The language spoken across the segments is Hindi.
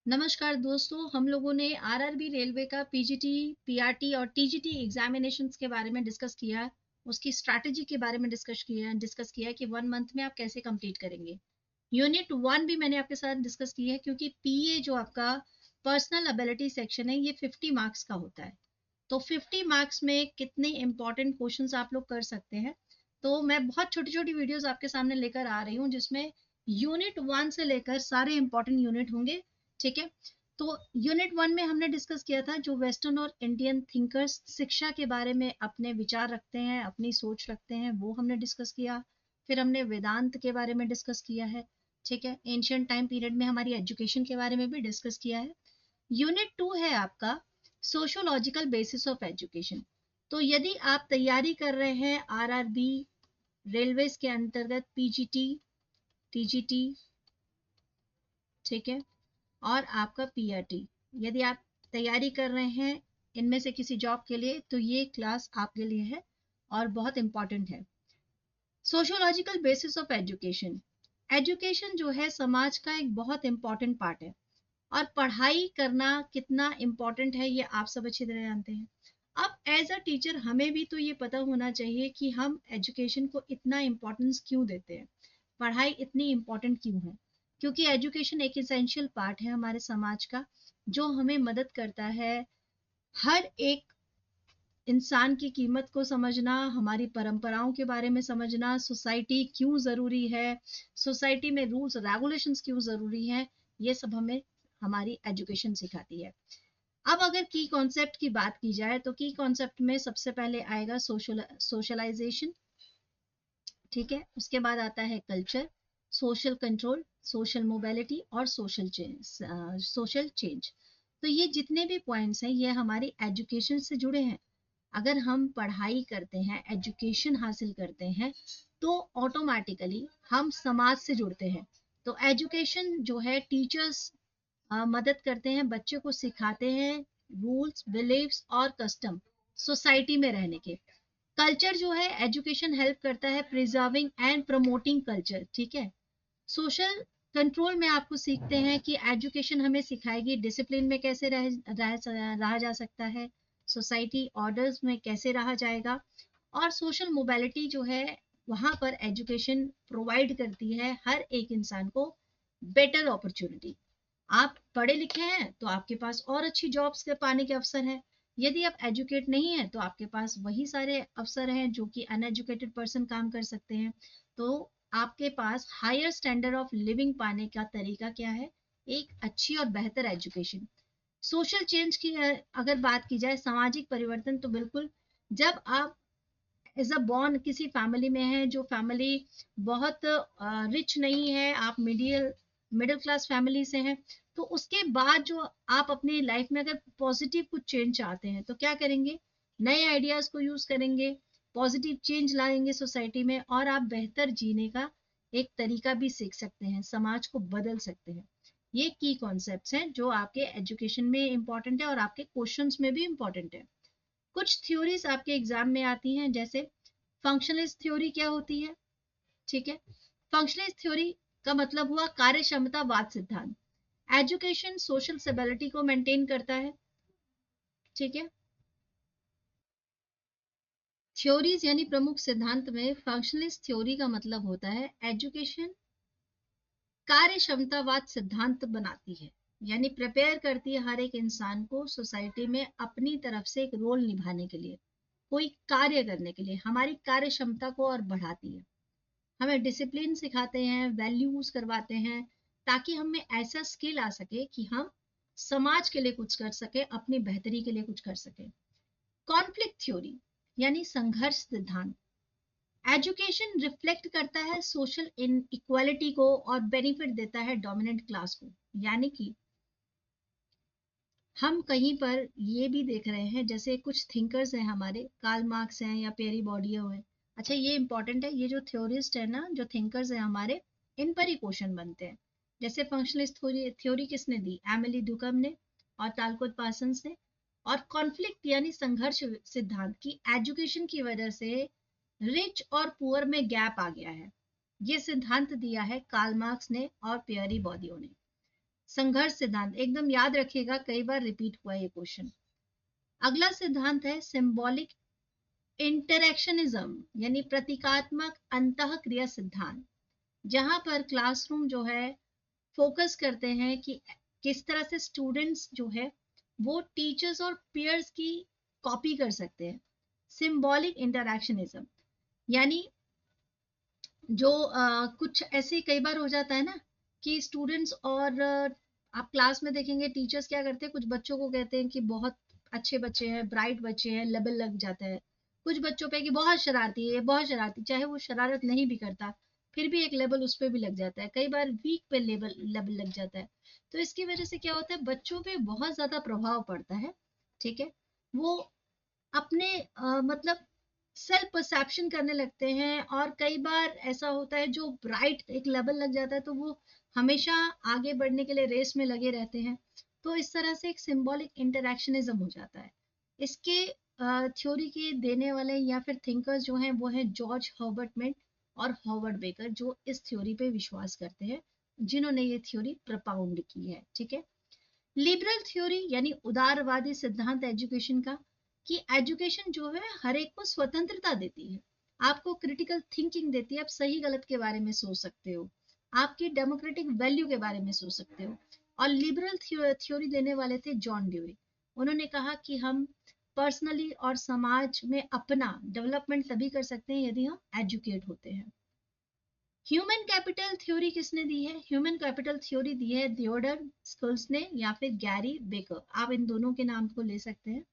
नमस्कार दोस्तों, हम लोगों ने आरआरबी रेलवे का पीजीटी, पीआरटी और टीजीटी एग्जामिनेशंस के बारे में डिस्कस किया है। उसकी स्ट्रैटेजी के बारे में डिस्कस किया है कि 1 मंथ में आप कैसे कंप्लीट करेंगे। यूनिट 1 भी मैंने आपके साथ डिस्कस की है, क्योंकि पीए जो आपका पर्सनल एबिलिटी सेक्शन है, ये 50 मार्क्स का होता है। तो 50 मार्क्स में कितने इंपॉर्टेंट क्वेश्चंस आप लोग कर सकते हैं। तो मैं बहुत छोटी छोटी वीडियोस आपके सामने लेकर आ रही हूँ, जिसमें यूनिट 1 से लेकर सारे इंपॉर्टेंट यूनिट होंगे। ठीक है। तो यूनिट 1 में हमने डिस्कस किया था जो वेस्टर्न और इंडियन थिंकर्स शिक्षा के बारे में अपने विचार रखते हैं, अपनी सोच रखते हैं, वो हमने डिस्कस किया। फिर हमने वेदांत के बारे में डिस्कस किया है। ठीक है। एंशियंट टाइम पीरियड में हमारी एजुकेशन के बारे में भी डिस्कस किया है। यूनिट 2 है आपका सोशोलॉजिकल बेसिस ऑफ एजुकेशन। तो यदि आप तैयारी कर रहे हैं आरआरबी रेलवेज के अंतर्गत पीजीटी, टीजीटी, ठीक है, और आपका पीआरटी, यदि आप तैयारी कर रहे हैं इनमें से किसी जॉब के लिए, तो ये क्लास आपके लिए है और बहुत इंपॉर्टेंट है। Sociological basis of education. Education जो है समाज का एक बहुत इंपॉर्टेंट पार्ट है, और पढ़ाई करना कितना इंपॉर्टेंट है ये आप सब अच्छी तरह जानते हैं। अब एज अ टीचर हमें भी तो ये पता होना चाहिए कि हम एजुकेशन को इतना इम्पोर्टेंस क्यों देते हैं, पढ़ाई इतनी इम्पोर्टेंट क्यों है। क्योंकि एजुकेशन एक इसेंशियल पार्ट है हमारे समाज का, जो हमें मदद करता है हर एक इंसान की कीमत को समझना, हमारी परंपराओं के बारे में समझना, सोसाइटी क्यों ज़रूरी है, सोसाइटी में रूल्स रेगुलेशंस क्यों ज़रूरी है, ये सब हमें हमारी एजुकेशन सिखाती है। अब अगर की कॉन्सेप्ट की बात की जाए, तो की कॉन्सेप्ट में सबसे पहले आएगा सोशलाइजेशन। ठीक है। उसके बाद आता है culture, social control, social mobility और सोशल चेंज। तो ये जितने भी पॉइंट्स हैं ये हमारी एजुकेशन से जुड़े हैं। अगर हम पढ़ाई करते हैं, एजुकेशन हासिल करते हैं, तो ऑटोमेटिकली हम समाज से जुड़ते हैं। तो एजुकेशन जो है, टीचर्स मदद करते हैं, बच्चे को सिखाते हैं रूल्स, बिलीव्स और कस्टम सोसाइटी में रहने के। कल्चर जो है, एजुकेशन हेल्प करता है प्रिजर्विंग एंड प्रमोटिंग कल्चर। ठीक है। सोशल कंट्रोल में आपको सीखते हैं कि एजुकेशन हमें सिखाएगी डिसिप्लिन में कैसे रहा जा सकता है, सोसाइटी ऑर्डर्स में कैसे रहा जाएगा। और सोशल मोबिलिटी जो है, वहां पर एजुकेशन प्रोवाइड करती है हर एक इंसान को बेटर अपॉर्चुनिटी। आप पढ़े लिखे हैं तो आपके पास और अच्छी जॉब्स के पाने के अवसर हैं। यदि आप एजुकेट नहीं है तो आपके पास वही सारे अवसर हैं जो कि अनएजुकेटेड पर्सन काम कर सकते हैं। तो आपके पास हायर स्टैंडर्ड ऑफ लिविंग पाने का तरीका क्या है? एक अच्छी और बेहतर एजुकेशन। सोशल चेंज की अगर बात की जाए, सामाजिक परिवर्तन, तो बिल्कुल जब आप एज अ बॉर्न किसी फैमिली में है, जो फैमिली बहुत रिच नहीं है, आप मिडिल मिडिल क्लास फैमिली से हैं, तो उसके बाद जो आप अपनी लाइफ में अगर पॉजिटिव कुछ चेंज चाहते हैं तो क्या करेंगे? नए आइडियाज को यूज करेंगे, पॉजिटिव चेंज लाएंगे सोसाइटी में, और आप बेहतर जीने का एक तरीका भी सीख सकते हैं, समाज को बदल सकते हैं। ये की कॉन्सेप्ट्स हैं जो आपके एजुकेशन में इंपॉर्टेंट है और आपके क्वेश्चंस में भी इंपॉर्टेंट है। कुछ थ्योरीज आपके एग्जाम में आती हैं, जैसे फंक्शनलिस्ट थ्योरी क्या होती है? ठीक है। फंक्शनलिस्ट थ्योरी का मतलब हुआ कार्य क्षमतावाद सिद्धांत। एजुकेशन सोशल स्टेबिलिटी को मेंटेन करता है। ठीक है। थ्योरीज यानी प्रमुख सिद्धांत में फंक्शनलिस्ट थ्योरी का मतलब होता है एजुकेशन कार्य क्षमतावाद सिद्धांत बनाती है, यानी प्रिपेयर करती है हर एक इंसान को सोसाइटी में अपनी तरफ से एक रोल निभाने के लिए, कोई कार्य करने के लिए, हमारी कार्य क्षमता को और बढ़ाती है। हमें डिसिप्लिन सिखाते हैं, वैल्यूज करवाते हैं, ताकि हमें ऐसा स्किल आ सके कि हम समाज के लिए कुछ कर सके, अपनी बेहतरी के लिए कुछ कर सके। कॉन्फ्लिक्ट थ्योरी यानी संघर्ष सिद्धांत। एजुकेशन रिफ्लेक्ट करता है सोशल इनइक्वालिटी को और बेनिफिट देता है डोमिनेंट क्लास को। यानी कि हम कहीं पर ये भी देख रहे हैं, जैसे कुछ थिंकर्स हैं हमारे, कार्ल मार्क्स हैं या पेरी बॉर्डियो है। अच्छा, ये इंपॉर्टेंट है, ये जो थ्योरिस्ट है ना, जो थिंकर्स हैं हमारे, इन पर ही क्वेश्चन बनते हैं। जैसे फंक्शनलिस्ट थ्योरी किसने दी? एमिली ड्यूकम ने और तालकोद पार्सन्स ने। और कॉन्फ्लिक्ट यानी संघर्ष सिद्धांत की एजुकेशन की वजह से रिच और पुअर में गैप आ गया है, ये सिद्धांत दिया है कार्ल मार्क्स ने और पियरी बॉर्डियो ने। संघर्ष सिद्धांत, एकदम याद रखिएगा, कई बार रिपीट हुआ ये क्वेश्चन। अगला सिद्धांत है सिंबॉलिक इंटरेक्शनिज्म, यानी प्रतीकात्मक अंतःक्रिया सिद्धांत, जहां पर क्लासरूम जो है फोकस करते हैं कि किस तरह से स्टूडेंट्स जो है वो टीचर्स और पीयर्स की कॉपी कर सकते हैं। सिंबॉलिक इंटरेक्शनिज्म यानी जो कुछ ऐसे कई बार हो जाता है ना कि स्टूडेंट्स और आप क्लास में देखेंगे टीचर्स क्या करते हैं, कुछ बच्चों को कहते हैं कि बहुत अच्छे बच्चे हैं, ब्राइट बच्चे हैं, लेवल लग जाता है। कुछ बच्चों पे कि बहुत शरारती है, बहुत शरारती, चाहे वो शरारत नहीं भी करता फिर भी एक लेवल उस पर भी लग जाता है। कई बार वीक पे लेवल लेवल लग जाता है। तो इसकी वजह से क्या होता है, बच्चों पे बहुत ज्यादा प्रभाव पड़ता है। ठीक है, वो अपने मतलब सेल्फ परसेप्शन करने लगते हैं, और कई बार ऐसा होता है जो ब्राइट एक लेवल लग जाता है तो वो हमेशा आगे बढ़ने के लिए रेस में लगे रहते हैं। तो इस तरह से एक सिंबॉलिक इंटरेक्शनिज्म हो जाता है। इसके थ्योरी के देने वाले या फिर थिंकर्स जो हैं वो हैं जॉर्ज हर्बर्ट मिंट और हॉवर्ड बेकर, जो इस थ्योरी पे विश्वास करते हैं, जिन्होंने ये थ्योरी प्रपाउंड की है। ठीक है, लिबरल थ्योरी यानी उदारवादी सिद्धांत एजुकेशन का, कि एजुकेशन जो है हर एक को स्वतंत्रता देती है, आपको क्रिटिकल थिंकिंग देती है, आप सही गलत के बारे में सोच सकते हो, आपकी डेमोक्रेटिक वैल्यू के बारे में सोच सकते हो। और लिबरल थ्योरी देने वाले थे जॉन ड्यूई। उन्होंने कहा कि हम पर्सनली और समाज में अपना डेवलपमेंट तभी कर सकते हैं यदि हम एजुकेट होते हैं। ह्यूमन कैपिटल थ्योरी किसने दी है? ह्यूमन कैपिटल थ्योरी दी है थियोडर स्कुल्स ने या फिर गैरी बेकर, आप इन दोनों के नाम को ले सकते हैं।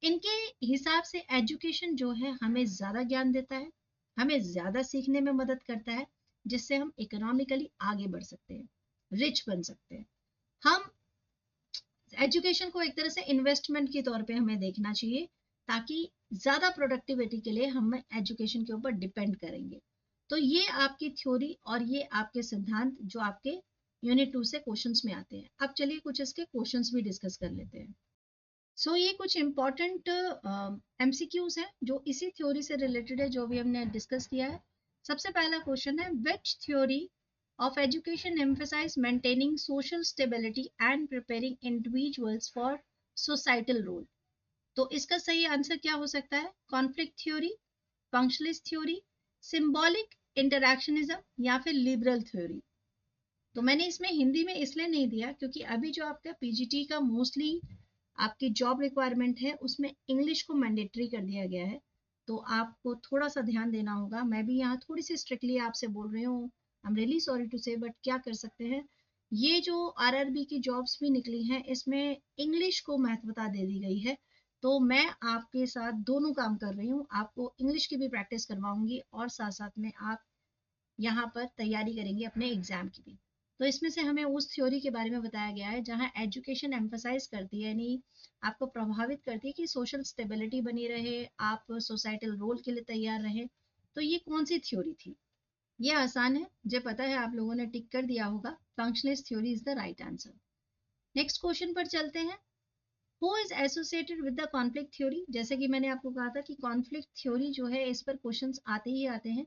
इनके हिसाब से एजुकेशन जो है हमें ज्यादा ज्ञान देता है, हमें ज्यादा सीखने में मदद करता है, जिससे हम इकोनॉमिकली आगे बढ़ सकते हैं, रिच बन सकते हैं। हम एजुकेशन को एक तरह से इन्वेस्टमेंट के तौर पे हमें देखना चाहिए, ताकि ज्यादा प्रोडक्टिविटी के लिए हम एजुकेशन के ऊपर डिपेंड करेंगे। तो ये आपकी थ्योरी और ये आपके सिद्धांत जो आपके यूनिट 2 से क्वेश्चंस में आते हैं। अब चलिए कुछ इसके क्वेश्चंस भी डिस्कस कर लेते हैं। ये कुछ इंपॉर्टेंट एमसीक्यूज है जो इसी थ्योरी से रिलेटेड है, जो भी हमने डिस्कस किया है। सबसे पहला क्वेश्चन है, विच theory of education emphasize maintaining social stability and preparing individuals for societal role? तो इसका सही आंसर क्या हो सकता है? Conflict theory, functionalist theory, symbolic interactionism या फिर लिबरल थ्योरी। तो मैंने इसमें हिंदी में इसलिए नहीं दिया क्योंकि अभी जो आपका पीजीटी का मोस्टली आपकी जॉब रिक्वायरमेंट है उसमें इंग्लिश को मैंडेटरी कर दिया गया है। तो आपको थोड़ा सा ध्यान देना होगा। मैं भी यहाँ थोड़ी सी स्ट्रिक्टली आपसे बोल रही हूँ, I am really sorry to say, but क्या कर सकते हैं। ये जो आरआरबी की जॉब्स भी निकली हैं इसमें इंग्लिश को महत्वता दे दी गई है। तो मैं आपके साथ दोनों काम कर रही हूँ, आपको इंग्लिश की भी प्रैक्टिस करवाऊंगी और साथ साथ में आप यहाँ पर तैयारी करेंगे अपने एग्जाम की भी। तो इसमें से हमें उस थ्योरी के बारे में बताया गया है जहाँ एजुकेशन एम्फसाइज करती है, यानी आपको प्रभावित करती है कि सोशल स्टेबिलिटी बनी रहे, आप सोसाइटल रोल के लिए तैयार रहे। तो ये कौन सी थ्योरी थी? ये आसान है, मुझे पता है आप लोगों ने टिक कर दिया होगा, functionalist theory is the right answer. Next question पर चलते हैं। Who is associated with the conflict theory? जैसे कि मैंने आपको कहा था कि कॉन्फ्लिक्ट थ्योरी जो है इस पर क्वेश्चंस आते ही आते हैं।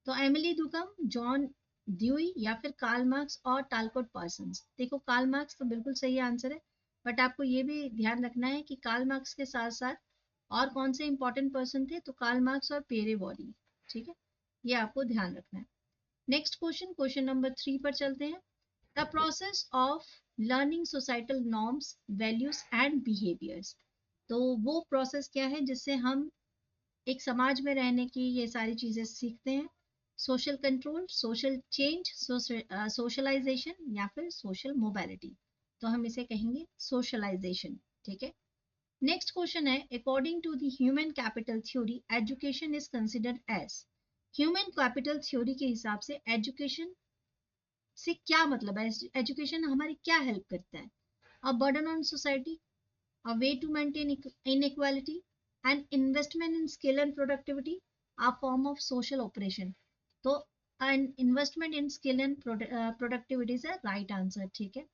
तो एमिली दुकम, जॉन ड्यूई या फिर कार्ल मार्क्स और टालकोट पार्सन्स। देखो कार्ल मार्क्स तो बिल्कुल सही आंसर है, बट आपको ये भी ध्यान रखना है कि कार्ल मार्क्स के साथ साथ और कौन से इंपॉर्टेंट पर्सन थे, तो कार्ल मार्क्स और पेरे वॉरी। ठीक है, ये आपको ध्यान रखना है। नेक्स्ट क्वेश्चन, क्वेश्चन नंबर 3 पर चलते हैं। The process of learning societal norms, values and behaviours. तो वो प्रोसेस क्या है जिससे हम एक समाज में रहने की ये सारी चीजें सीखते हैं? Social control, social change, socialization या फिर सोशल मोबिलिटी। तो हम इसे कहेंगे सोशलाइजेशन। ठीक है, नेक्स्ट क्वेश्चन है, according to the human capital theory education is considered as. Human capital theory के हिसाब से एजुकेशन से क्या मतलब है, एजुकेशन हमारी क्या हेल्प करता है? A burden on society, a way to maintain inequality, an investment in skill and productivity, a form of social operation। तो an investment in skill and productivity is a right answer। ठीक है,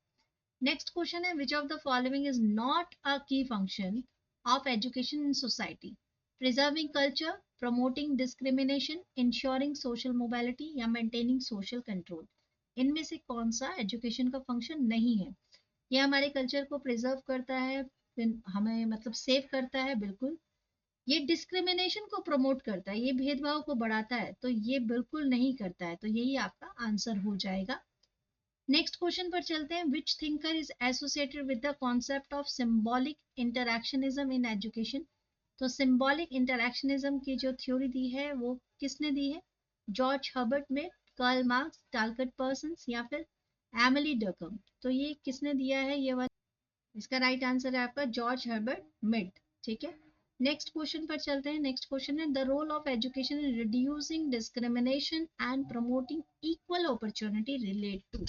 नेक्स्ट क्वेश्चन है, which of the following is not a key function of education in society? Preserving culture, promoting discrimination, ensuring social mobility या maintaining social control। इनमें से कौन सा एजुकेशन का फंक्शन नहीं है? ये हमारे कल्चर को प्रिजर्व करता है, हमें मतलब सेव करता है, बिल्कुल। ये डिस्क्रिमिनेशन को प्रमोट करता है, ये भेदभाव को बढ़ाता है, तो ये बिल्कुल नहीं करता है, तो यही आपका आंसर हो जाएगा। नेक्स्ट क्वेश्चन पर चलते हैं। Which thinker is associated with the concept of symbolic interactionism in education? तो सिंबॉलिक इंटरैक्शनिज्म की जो थ्योरी दी है वो किसने दी है? George Herbert Mead, Karl Marx, Talcott Parsons या फिर एमिली डकम? तो ये किसने दिया है ये वाला? इसका राइट आंसर है आपका जॉर्ज हर्बर्ट मिड। ठीक है, नेक्स्ट क्वेश्चन पर चलते हैं। नेक्स्ट क्वेश्चन है the role of education in reducing discrimination and promoting equal opportunity relate to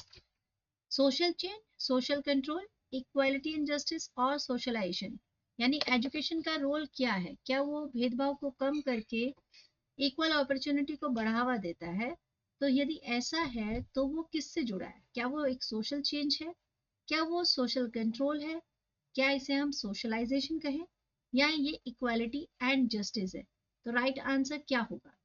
social change, social control, equality and justice और सोशलाइजेशन। यानी एजुकेशन का रोल क्या है? क्या वो भेदभाव को कम करके इक्वल अपॉर्चुनिटी को बढ़ावा देता है? तो यदि ऐसा है तो वो किससे जुड़ा है? क्या वो एक सोशल चेंज है? क्या वो सोशल कंट्रोल है? क्या इसे हम सोशलाइजेशन कहें, या ये इक्वालिटी एंड जस्टिस है? तो राइट आंसर क्या होगा?